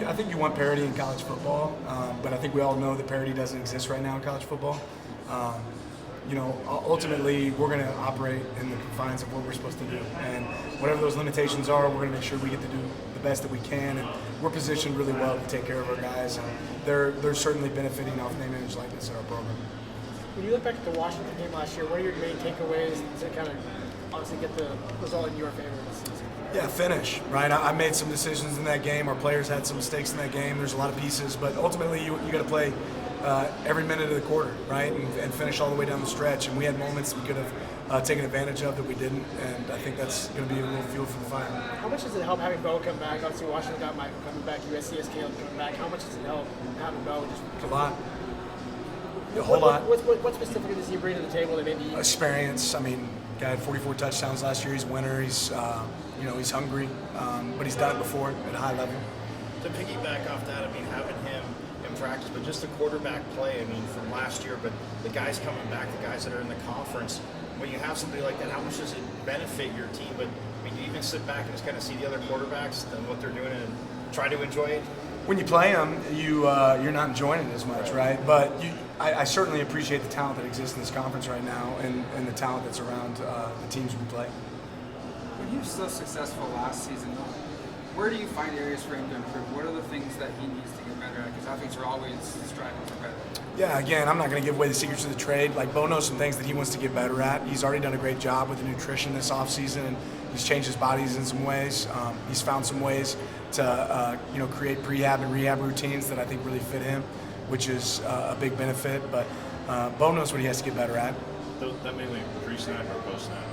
I think you want parity in college football, but I think we all know that parity doesn't exist right now in college football. Um, ultimately, we're going to operate in the confines of what we're supposed to do, and whatever those limitations are, we're going to make sure we get to do the best that we can, and we're positioned really well to take care of our guys, and they're certainly benefiting off name, image, likeness in our program. When you look back at the Washington game last year, what are your main takeaways to kind of obviously get the result in your favor this season? Yeah, finish, right? I made some decisions in that game. Our players had some mistakes in that game. There's a lot of pieces, but ultimately you got to play every minute of the quarter, right, and finish all the way down the stretch. And we had moments we could have taken advantage of that we didn't, and I think that's going to be a little fuel for the fire. How much does it help having Bo come back? Obviously, Washington got Michael coming back, USC has Caleb coming back. How much does it help having Bo? A lot. A whole lot. What specifically does he bring to the table that maybe experience? I mean, guy had 44 touchdowns last year. He's a winner. He's he's hungry, but he's done it before at a high level. To piggyback off that, I mean, having him in practice, but just the quarterback play, I mean, from last year, but the guys coming back, the guys that are in the conference, when you have somebody like that, how much does it benefit your team? But I mean, do you even sit back and just kind of see the other quarterbacks and what they're doing and try to enjoy it? When you play them, you're not enjoying it as much, right? But I certainly appreciate the talent that exists in this conference right now and the talent that's around the teams we play. When he was so successful last season, where do you find areas for him to improve? What are the things that he needs to get better at? Because athletes are always striving for better. Yeah, again, I'm not going to give away the secrets of the trade. Like, Bo knows some things that he wants to get better at. He's already done a great job with the nutrition this offseason, and he's changed his bodies in some ways. He's found some ways to create prehab and rehab routines that I think really fit him, which is a big benefit. But Bo knows what he has to get better at. That mainly pre-snap or post-snap?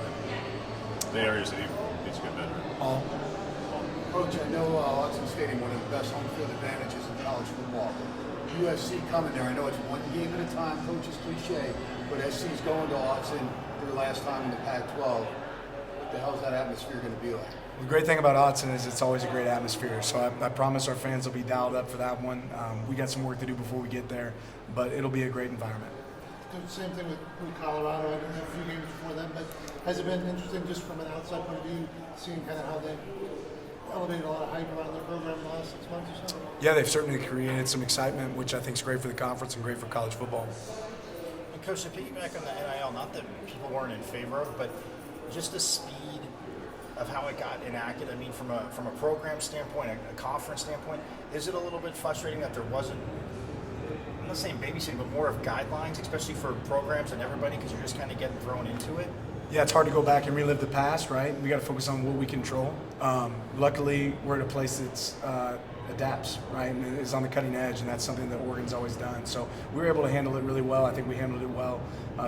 The areas that he needs to get better at? All. Coach, I know Autzen Stadium, one of the best home field advantages in college football. USC coming there, I know it's one game at a time, coach's cliche, but SC's going to Autzen their last time in the Pac-12. What the hell's that atmosphere going to be like? The great thing about Autzen is it's always a great atmosphere, so I promise our fans will be dialed up for that one. We got some work to do before we get there, but it'll be a great environment. Same thing with Colorado. I don't have a few games before them, but has it been interesting just from an outside point of view, seeing kind of how they elevated a lot of hype around their program in the last 6 months or so? Yeah, they've certainly created some excitement, which I think is great for the conference and great for college football. And Coach, to piggyback on the NIL, not that people weren't in favor of, but just the speed of how it got enacted. I mean, from a program standpoint, a conference standpoint, is it a little bit frustrating that there wasn't, I'm not saying babysitting, but more of guidelines, especially for programs and everybody, because you're just kind of getting thrown into it? Yeah, it's hard to go back and relive the past, right? We got to focus on what we control. Luckily, we're at a place that adapts, right, and is on the cutting edge, and that's something that Oregon's always done. So we were able to handle it really well. I think we handled it well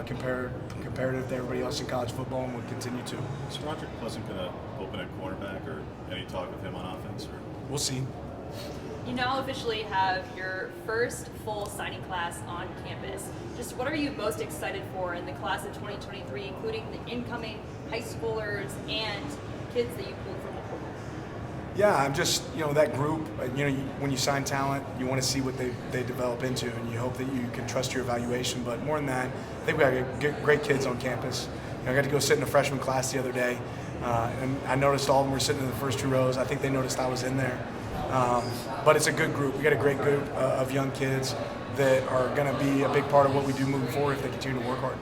comparative to everybody else in college football, and we'll continue to. Is Roderick Pleasant going to open at cornerback, or any talk with him on offense? Or? We'll see. You now officially have your first full signing class on campus. Just what are you most excited for in the class of 2023, including the incoming high schoolers and kids that you pulled from the program? Yeah, I'm just, that group, when you sign talent, you want to see what they develop into, and you hope that you can trust your evaluation. But more than that, I think we got great kids on campus. I got to go sit in a freshman class the other day, and I noticed all of them were sitting in the first two rows. I think they noticed I was in there. But it's a good group. We got a great group of young kids that are going to be a big part of what we do moving forward if they continue to work hard.